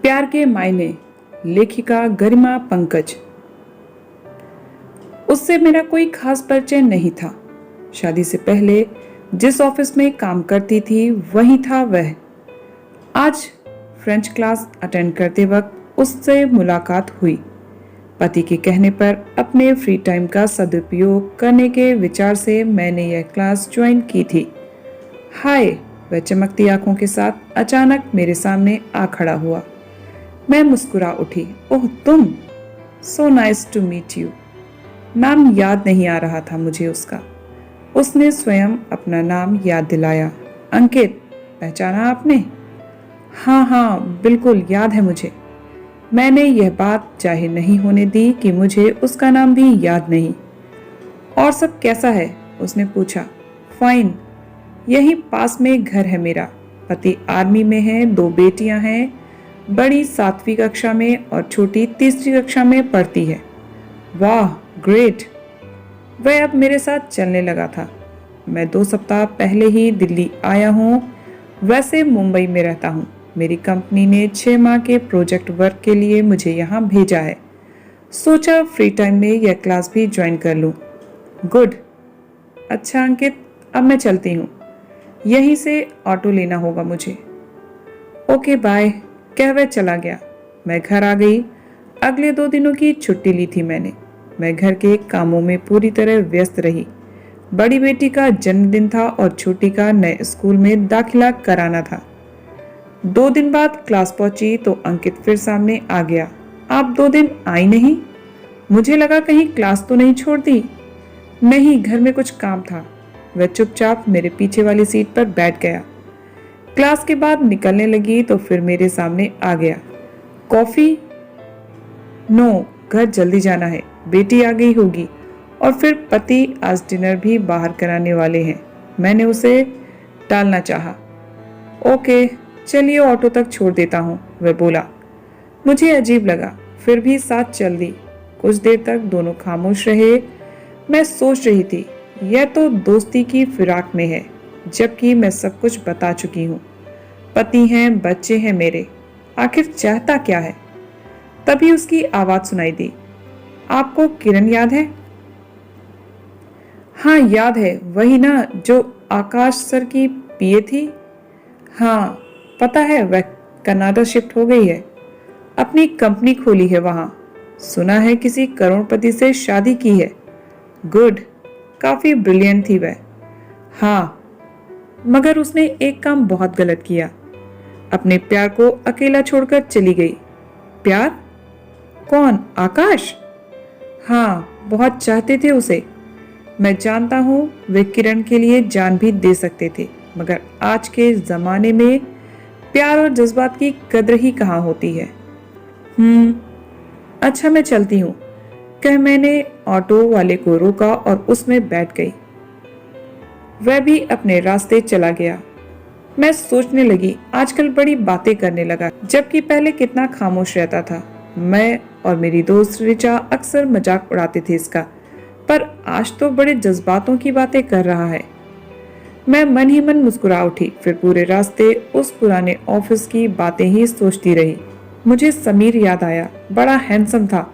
प्यार के मायने, लेखिका गरिमा पंकज। उससे मेरा कोई खास परिचय नहीं था। शादी से पहले जिस ऑफिस में काम करती थी वही था वह। आज फ्रेंच क्लास अटेंड करते वक्त उससे मुलाकात हुई। पति के कहने पर अपने फ्री टाइम का सदुपयोग करने के विचार से मैंने यह क्लास ज्वाइन की थी। हाय, वह चमकती आंखों के साथ अचानक मेरे सामने आ खड़ा हुआ। मैं मुस्कुरा उठी। ओह तुम, so nice to meet you. नाम याद नहीं आ रहा था मुझे उसका। उसने स्वयं अपना नाम याद दिलाया। अंकित, पहचाना आपने? हाँ हाँ, बिल्कुल याद है मुझे। मैंने यह बात जाहिर नहीं होने दी कि मुझे उसका नाम भी याद नहीं। और सब कैसा है? उसने पूछा। फाइन, यही पास में घर है मेरा। पति आर्मी में है, 2 बेटियां हैं। बड़ी 7वीं कक्षा में और छोटी 3री कक्षा में पढ़ती है। वाह, ग्रेट। वह अब मेरे साथ चलने लगा था। मैं 2 सप्ताह पहले ही दिल्ली आया हूँ। वैसे मुंबई में रहता हूँ। मेरी कंपनी ने 6 माह के प्रोजेक्ट वर्क के लिए मुझे यहाँ भेजा है। सोचा फ्री टाइम में यह क्लास भी ज्वाइन कर लूँ। गुड। अच्छा अंकित, अब मैं चलती हूँ। यहीं से ऑटो लेना होगा मुझे। ओके बाय, कह वह चला गया। मैं घर आ गई। अगले 2 दिनों की छुट्टी ली थी मैंने। मैं घर के कामों में पूरी तरह व्यस्त रही। बड़ी बेटी का जन्मदिन था और छोटी का नए स्कूल में दाखिला कराना था। 2 दिन बाद क्लास पहुंची तो अंकित फिर सामने आ गया। आप 2 दिन आई नहीं? मुझे लगा कहीं क्लास तो नहीं छोड़ दी। नहीं, घर में कुछ काम था। वह चुपचाप मेरे पीछे वाली सीट पर बैठ गया। क्लास के बाद निकलने लगी तो फिर मेरे सामने आ गया। कॉफी? नो, घर जल्दी जाना है। बेटी आ गई होगी और फिर पति आज डिनर भी बाहर कराने वाले हैं। मैंने उसे टालना चाहा। ओके, चलिए ऑटो तक छोड़ देता हूँ, वह बोला। मुझे अजीब लगा, फिर भी साथ चल दी। कुछ देर तक दोनों खामोश रहे। मैं सोच रही थी, यह तो दोस्ती की फिराक में है, जबकि मैं सब कुछ बता चुकी हूँ। पति हैं, बच्चे हैं मेरे। आखिर चाहता क्या है? तभी उसकी आवाज सुनाई दी। आपको किरण याद है? हाँ याद है, वही ना जो आकाश सर की पीए थी। हाँ, पता है वह कनाडा शिफ्ट हो गई है। अपनी कंपनी खोली है वहां। सुना है किसी करोड़पति से शादी की है। गुड, काफी ब्रिलियंट थी वह। हाँ, मगर उसने एक काम बहुत गलत किया। अपने प्यार को अकेला छोड़कर चली गई। प्यार? कौन, आकाश? हाँ, बहुत चाहते थे उसे। मैं जानता हूँ वे किरण के लिए जान भी दे सकते थे, मगर आज के जमाने में प्यार और जज्बात की कद्र ही कहाँ होती है। अच्छा मैं चलती हूँ, कह मैंने ऑटो वाले को रोका और उसमें बैठ गई। वह भी अपने रास्ते चला गया। मैं सोचने लगी, आजकल बड़ी बातें करने लगा, जबकि पहले कितना खामोश रहता था। मैं और मेरी दोस्त रिचा अक्सर मजाक उड़ाते थे इसका, पर आज तो बड़े जज्बातों की बातें कर रहा है। मैं मन ही मन मुस्कुरा उठी। फिर पूरे रास्ते उस पुराने ऑफिस की बातें ही सोचती रही। मुझे समीर याद आया। बड़ा हैंडसम था।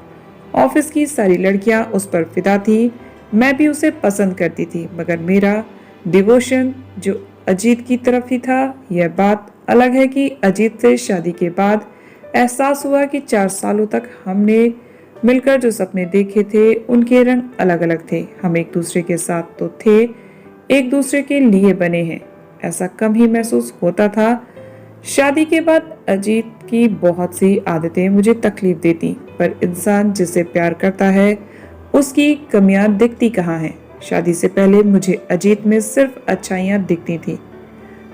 ऑफिस की सारी लड़कियां उस पर फिदा थी। मैं भी उसे पसंद करती थी, मगर मेरा डिवोशन जो अजीत की तरफ ही था। यह बात अलग है कि अजीत से शादी के बाद एहसास हुआ कि 4 सालों तक हमने मिलकर जो सपने देखे थे उनके रंग अलग अलग थे। हम एक दूसरे के साथ तो थे, एक दूसरे के लिए बने हैं, ऐसा कम ही महसूस होता था। शादी के बाद अजीत की बहुत सी आदतें मुझे तकलीफ देती, पर इंसान जिसे प्यार करता है उसकी कमियां दिखती कहाँ हैं। शादी से पहले मुझे अजीत में सिर्फ अच्छाइयां दिखती थी,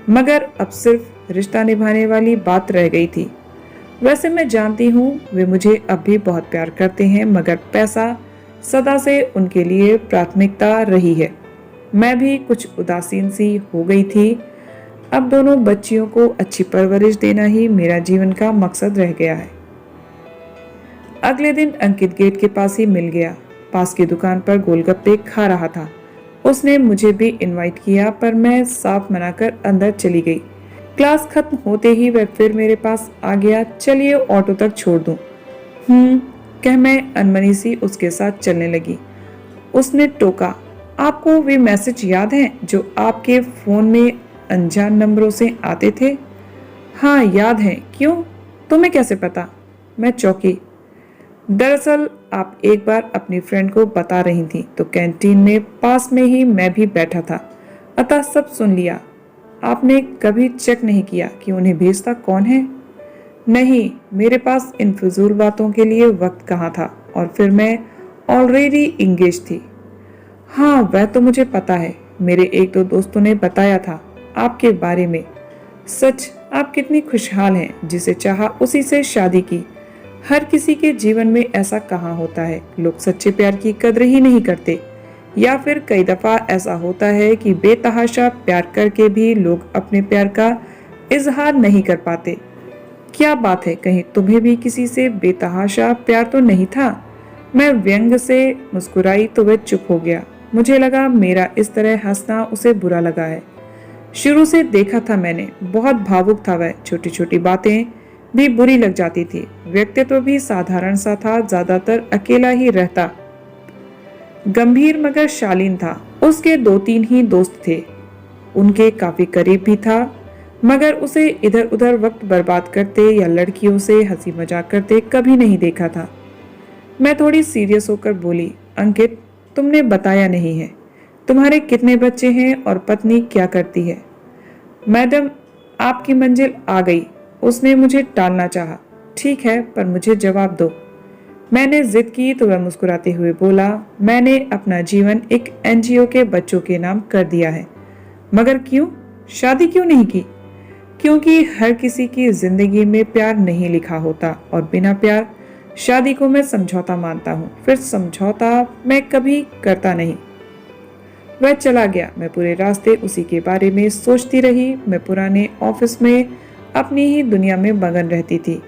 मगर अब सिर्फ रिश्ता निभाने वाली बात रह गई थी। वैसे मैं जानती हूँ वे मुझे अब भी बहुत प्यार करते हैं, मगर पैसा सदा से उनके लिए प्राथमिकता रही है। मैं भी कुछ उदासीन सी हो गई थी। अब दोनों बच्चियों को अच्छी परवरिश देना ही मेरा जीवन का मकसद रह गया है। अगले दिन अंकित गेट के पास ही मिल गया। पास की दुकान पर गोलगप्पे खा रहा था। उसने मुझे भी इनवाइट किया, पर मैं साफ मना कर अंदर चली गई। क्लास खत्म होते ही वह फिर मेरे पास आ गया। चलिए ऑटो तक छोड़ दूं। कह मैं अनमनी सी उसके साथ चलने लगी। उसने टोका, आपको वे मैसेज याद हैं जो आपके फोन में अनजान नंबरों से आते थे? हाँ याद है, क्यों? तुम्हें कैसे पता? मैं चौंकी। दरअसल आप एक बार अपनी फ्रेंड को बता रही थी तो कैंटीन में पास में ही मैं भी बैठा था, अतः सब सुन लिया। आपने कभी चेक नहीं किया कि उन्हें भेजता कौन है? नहीं, मेरे पास इन फिजूल बातों के लिए वक्त कहाँ था, और फिर मैं ऑलरेडी इंगेज थी। हाँ वह तो मुझे पता है, मेरे एक दो दोस्तों ने बताया था आपके बारे में। सच, आप कितनी खुशहाल हैं, जिसे चाहा उसी से शादी की। हर किसी के जीवन में ऐसा कहाँ होता है, लोग सच्चे प्यार की कद्र ही नहीं करते। या फिर कई दफा ऐसा होता है कि बेतहाशा प्यार करके भी लोग अपने प्यार का इजहार नहीं कर पाते। क्या बात है, कहीं तुम्हें भी किसी से बेतहाशा प्यार तो नहीं था? मैं व्यंग से मुस्कुराई तो वह चुप हो गया। मुझे लगा मेरा इस तरह हंसना उसे बुरा लगा है। शुरू से देखा था मैंने, बहुत भावुक था वह, छोटी छोटी बातें भी बुरी लग जाती थी। व्यक्तित्व भी साधारण सा था, ज्यादातर अकेला ही रहता। गंभीर मगर शालीन था। उसके दो तीन ही दोस्त थे, उनके काफी करीब भी था, मगर उसे इधर उधर वक्त बर्बाद करते या लड़कियों से हंसी मजाक करते कभी नहीं देखा था। मैं थोड़ी सीरियस होकर बोली, अंकित तुमने बताया नहीं है, तुम्हारे कितने बच्चे हैं और पत्नी क्या करती है? मैडम, आपकी मंजिल आ गई। उसने मुझे टालना चाहा। ठीक है, पर मुझे जवाब दो। मैंने जिद की तो वह मुस्कुराते हुए बोला, मैंने अपना जीवन एक एनजीओ के बच्चों के नाम कर दिया है। मगर क्यों? शादी क्यों नहीं की? क्योंकि हर किसी की जिंदगी में प्यार नहीं लिखा होता, और बिना प्यार शादी को मैं समझौता मानता हूँ। फिर समझौता मैं कभी करता नहीं। वह चला गया। मैं पूरे रास्ते उसी के बारे में सोचती रही। मैं पुराने ऑफिस में अपनी ही दुनिया में मगन रहती थी,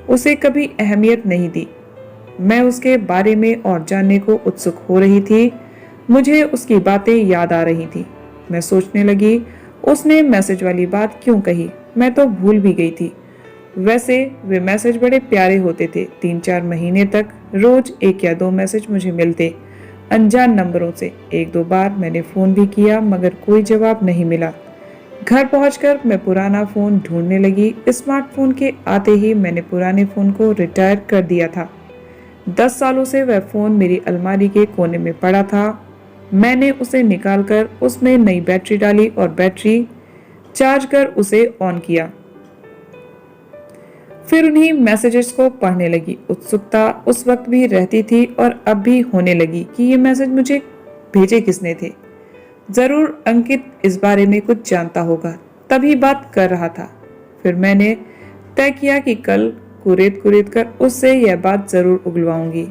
उसे कभी अहमियत नहीं दी। मैं उसके बारे में और जानने को उत्सुक हो रही थी। मुझे उसकी बातें याद आ रही थी। मैं सोचने लगी, उसने मैसेज वाली बात क्यों कही? मैं तो भूल भी गई थी। वैसे वे मैसेज बड़े प्यारे होते थे। 3-4 महीने तक रोज 1 या 2 मैसेज मुझे मिलते, अनजान नंबरों से। 1-2 बार मैंने फोन भी किया, मगर कोई जवाब नहीं मिला। घर पहुंचकर मैं पुराना फोन ढूंढने लगी। स्मार्टफोन के आते ही मैंने पुराने फोन को रिटायर कर दिया था। 10 सालों से वह फोन मेरी अलमारी के कोने में पड़ा था। मैंने उसे निकालकर उसमें नई बैटरी डाली और बैटरी चार्ज कर उसे ऑन किया। फिर उन्हीं मैसेजेस को पढ़ने लगी। उत्सुकता उस वक्त भी रहती थी और अब भी होने लगी कि ये मैसेज मुझे भेजे किसने थे। जरूर अंकित इस बारे में कुछ जानता होगा, तभी बात कर रहा था। फिर मैंने तय किया कि कल कुरेद कुरेद कर उससे यह बात जरूर उगलवाऊंगी।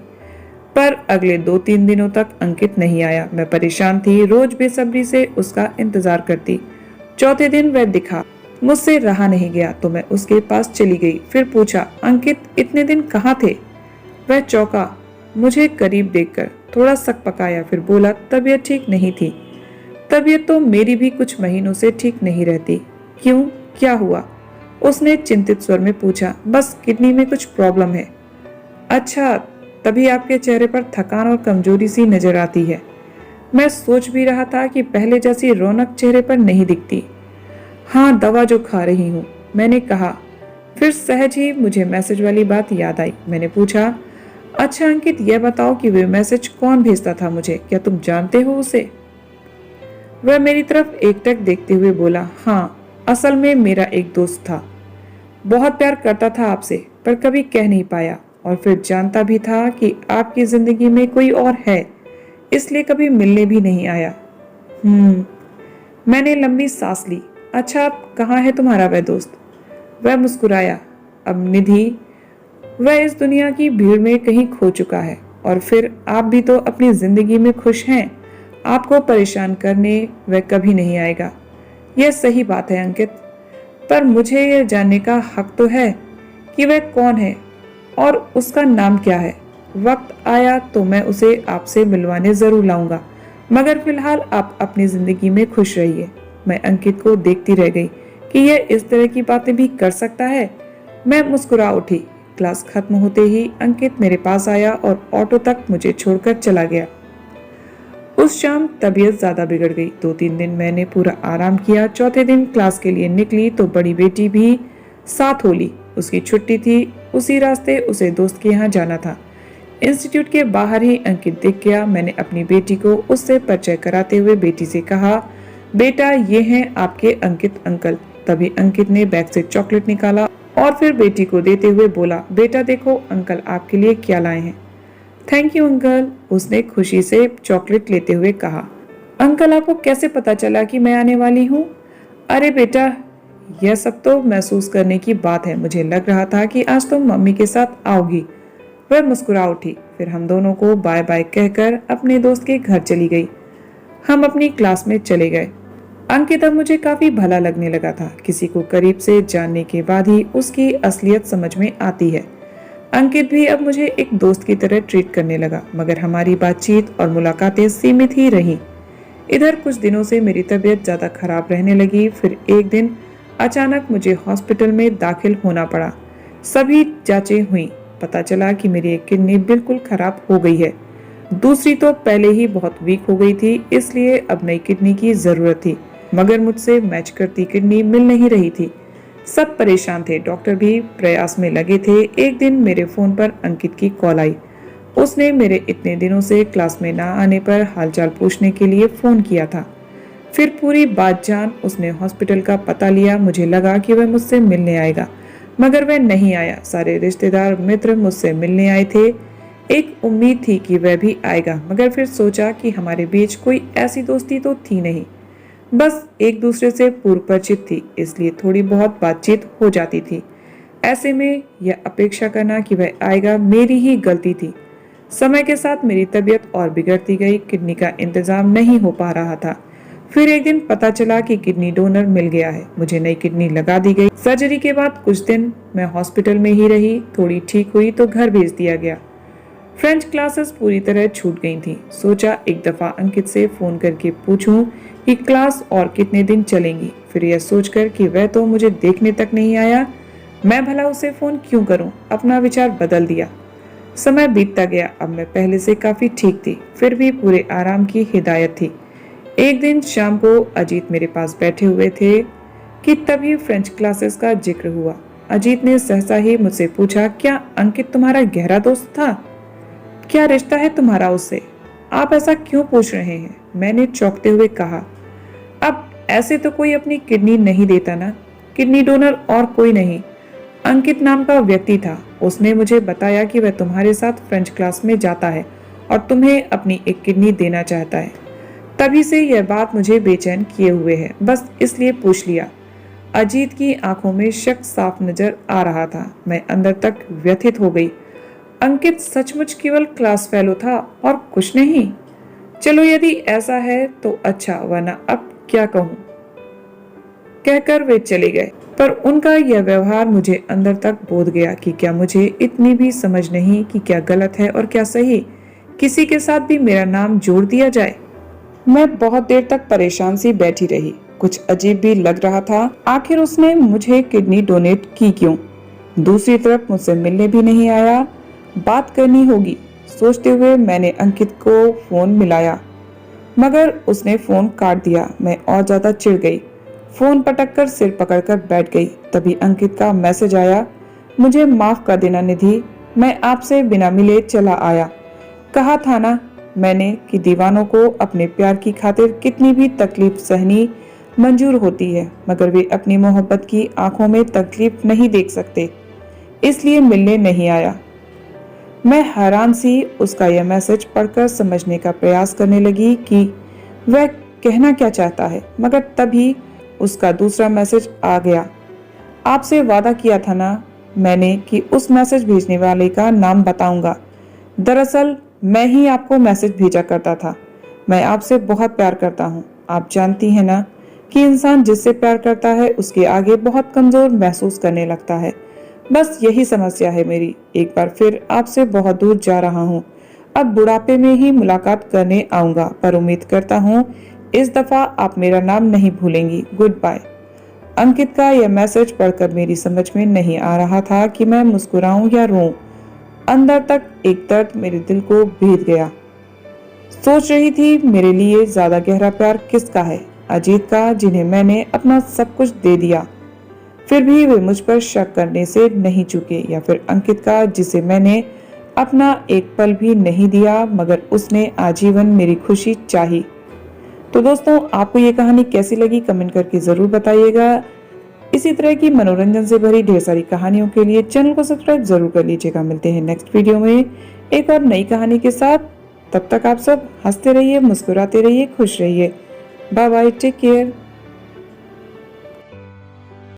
पर अगले 2-3 दिनों तक अंकित नहीं आया। मैं परेशान थी, रोज बेसब्री से उसका इंतजार करती। चौथे दिन वह दिखा। मुझसे रहा नहीं गया तो मैं उसके पास चली गई। फिर पूछा, अंकित इतने दिन कहाँ थे? वह चौंका, मुझे करीब देखकर, थोड़ा सक पकाया, फिर बोला, तबीयत ठीक नहीं थी। तबीयत तो मेरी भी कुछ महीनों से ठीक नहीं रहती। क्यों, क्या हुआ? उसने चिंतित स्वर में पूछा। बस किडनी में कुछ प्रॉब्लम है। अच्छा, तभी आपके चेहरे पर थकान और कमजोरी सी नजर आती है। मैं सोच भी रहा था कि पहले जैसी रौनक चेहरे पर नहीं दिखती। हाँ, दवा जो खा रही हूँ, मैंने कहा। फिर सहज ही मुझे मैसेज वाली बात याद आई। मैंने पूछा, अच्छा अंकित, यह बताओ कि वे मैसेज कौन भेजता था मुझे? क्या तुम जानते हो उसे? वह मेरी तरफ एकटक देखते हुए बोला, हाँ, असल में मेरा एक दोस्त था। बहुत प्यार करता था आपसे, पर कभी कह नहीं पाया। और फिर जानता भी था कि आपकी जिंदगी में कोई और है, इसलिए कभी मिलने भी नहीं आया। मैंने लंबी सांस ली। अच्छा, अब कहाँ है तुम्हारा वह दोस्त? वह मुस्कुराया। अब निधि, वह इस दुनिया की भीड़ में कहीं खो चुका है। और फिर आप भी तो अपनी जिंदगी में खुश हैं। आपको परेशान करने वह कभी नहीं आएगा। यह सही बात है अंकित, पर मुझे यह जानने का हक तो है कि वह कौन है और उसका नाम क्या है। वक्त आया तो मैं उसे आपसे मिलवाने जरूर लाऊंगा, मगर फिलहाल आप अपनी जिंदगी में खुश रहिए। मैं अंकित को देखती रह गई कि यह इस तरह की बातें भी कर सकता है। मैं मुस्कुरा उठी। क्लास खत्म होते ही अंकित मेरे पास आया और ऑटो तक मुझे छोड़कर चला गया। उस शाम तबीयत ज्यादा बिगड़ गई। 2-3 दिन मैंने पूरा आराम किया। चौथे दिन क्लास के लिए निकली तो बड़ी बेटी भी साथ हो ली। उसकी छुट्टी थी। उसी रास्ते उसे दोस्त के यहाँ जाना था। इंस्टीट्यूट के बाहर ही अंकित दिख गया। मैंने अपनी बेटी को उससे परिचय कराते हुए बेटी से कहा, बेटा ये हैं आपके अंकित अंकल। तभी अंकित ने बैग से चॉकलेट निकाला और फिर बेटी को देते हुए बोला, बेटा देखो अंकल आपके लिए क्या लाए हैं। थैंक यू अंकल, उसने खुशी से चॉकलेट लेते हुए कहा। अंकल आपको कैसे पता चला कि मैं आने वाली हूँ? अरे बेटा यह सब तो महसूस करने की बात है। मुझे लग रहा था कि आज तुम मम्मी के साथ आओगी। वह मुस्कुरा उठी। फिर हम दोनों को बाय बाय कहकर अपने दोस्त के घर चली गई। हम अपनी क्लास में चले गए। अंकित अब मुझे काफी भला लगने लगा था। किसी को करीब से जानने के बाद ही उसकी असलियत समझ में आती है। अंकित भी अब मुझे एक दोस्त की तरह ट्रीट करने लगा, मगर हमारी बातचीत और मुलाकातें सीमित ही रहीं। इधर कुछ दिनों से मेरी तबीयत ज्यादा खराब रहने लगी। फिर एक दिन अचानक मुझे हॉस्पिटल में दाखिल होना पड़ा। सभी जांचें हुई। पता चला कि मेरी एक किडनी बिल्कुल खराब हो गई है। दूसरी तो पहले ही बहुत वीक हो गई थी, इसलिए अब नई किडनी की जरूरत थी, मगर मुझसे मैच करती किडनी मिल नहीं रही थी। सब परेशान थे। डॉक्टर भी प्रयास में लगे थे। एक दिन मेरे फोन पर अंकित की कॉल आई। उसने मेरे इतने दिनों से क्लास में ना आने पर हालचाल पूछने के लिए फोन किया था। फिर पूरी बात जान उसने हॉस्पिटल का पता लिया। मुझे लगा कि वह मुझसे मिलने आएगा, मगर वह नहीं आया। सारे रिश्तेदार मित्र मुझसे मिलने आए थे। एक उम्मीद थी कि वह भी आएगा, मगर फिर सोचा कि हमारे बीच कोई ऐसी दोस्ती तो थी नहीं, बस एक दूसरे से पूर्व परिचित थी, इसलिए थोड़ी बहुत बातचीत हो जाती थी। ऐसे में यह अपेक्षा करना कि वह आएगा मेरी ही गलती थी। समय के साथ मेरी तबीयत और बिगड़ती गई। किडनी का इंतजाम नहीं हो पा रहा था। फिर एक दिन पता चला कि किडनी डोनर मिल गया है। मुझे नई किडनी लगा दी गई। सर्जरी के बाद कुछ दिन मैं हॉस्पिटल में ही रही। थोड़ी ठीक हुई तो घर भेज दिया गया। फ्रेंच क्लासेस पूरी तरह छूट गई थी। सोचा एक दफा अंकित से फोन करके पूछूं कि क्लास और कितने दिन चलेंगी। फिर यह सोचकर कि वह तो मुझे देखने तक नहीं आया, मैं भला उसे फोन क्यों करूं, अपना विचार बदल दिया। समय बीतता गया। अब मैं पहले से काफी ठीक थी, फिर भी पूरे आराम की हिदायत थी। एक दिन शाम को अजीत मेरे पास बैठे हुए थे कि तभी फ्रेंच क्लासेस का जिक्र हुआ। अजीत ने सहसा ही मुझसे पूछा, क्या अंकित तुम्हारा गहरा दोस्त था? क्या रिश्ता है तुम्हारा उससे? आप ऐसा क्यों पूछ रहे हैं? मैंने चौंकते हुए कहा, अब ऐसे तो कोई अपनी किडनी नहीं देता ना। किडनी डोनर और कोई नहीं, अंकित नाम का व्यक्ति था। उसने मुझे बताया कि वह तुम्हारे साथ फ्रेंच क्लास में जाता है और तुम्हें अपनी एक किडनी देना चाहता है। तभी से यह बात मुझे बेचैन किए हुए है, बस इसलिए पूछ लिया। अजीत की आंखों में शक साफ नजर आ रहा था। मैं अंदर तक व्यथित हो गई। अंकित सचमुच केवल क्लास फेलो था और कुछ नहीं। चलो यदि ऐसा है तो अच्छा, वरना अब क्या कहूँ। कहकर वे चले गए। पर उनका यह व्यवहार मुझे अंदर तक बोध गया कि क्या मुझे इतनी भी समझ नहीं कि क्या गलत है और क्या सही। किसी के साथ भी मेरा नाम जोड़ दिया जाए। मैं बहुत देर तक परेशान सी बैठी रही। कुछ अजीब भी लग रहा था। आखिर उसने मुझे किडनी डोनेट की क्यों? दूसरी तरफ मुझसे मिलने भी नहीं आया। बात करनी होगी, सोचते हुए मैंने अंकित को फोन मिलाया, मगर उसने फोन काट दिया। मैं और ज्यादा चिढ़ गई। फोन पटक कर सिर पकड़कर बैठ गई। तभी अंकित का मैसेज आया, मुझे माफ कर देना निधि, मैं आपसे बिना मिले चला आया। कहा था ना मैंने कि दीवानों को अपने प्यार की खातिर कितनी भी तकलीफ सहनी मंजूर होती है, मगर वे अपनी मोहब्बत की आंखों में तकलीफ नहीं देख सकते, इसलिए मिलने नहीं आया। मैं हैरान सी उसका यह मैसेज पढ़कर समझने का प्रयास करने लगी कि वह कहना क्या चाहता है, मगर तभी उसका दूसरा मैसेज आ गया। आपसे वादा किया था ना मैंने कि उस मैसेज भेजने वाले का नाम बताऊंगा। दरअसल मैं ही आपको मैसेज भेजा करता था। मैं आपसे बहुत प्यार करता हूँ। आप जानती हैं ना कि इंसान जिससे प्यार करता है उसके आगे बहुत कमजोर महसूस करने लगता है। बस यही समस्या है मेरी। एक बार फिर आपसे बहुत दूर जा रहा हूँ। अब बुढ़ापे में ही मुलाकात करने आऊंगा, पर उम्मीद करता हूँ इस दफा आप मेरा नाम नहीं भूलेंगी। Good bye. अंकित का यह मैसेज पढ़कर मेरी समझ में नहीं आ रहा था कि मैं मुस्कुराऊं या रोऊं। अंदर तक एक दर्द मेरे दिल को भेद गया। सोच रही थी मेरे लिए ज्यादा गहरा प्यार किसका है, अजीत का जिन्हें मैंने अपना सब कुछ दे दिया फिर भी वे मुझ पर शक करने से नहीं चूके, या फिर अंकित का जिसे मैंने अपना एक पल भी नहीं दिया मगर उसने आजीवन मेरी खुशी चाही। तो दोस्तों, आपको ये कहानी कैसी लगी कमेंट करके जरूर बताइएगा। इसी तरह की मनोरंजन से भरी ढेर सारी कहानियों के लिए चैनल को सब्सक्राइब जरूर कर लीजिएगा। मिलते हैं नेक्स्ट वीडियो में एक और नई कहानी के साथ। तब तक आप सब हंसते रहिए, मुस्कुराते रहिए, खुश रहिए। Bye bye, take care.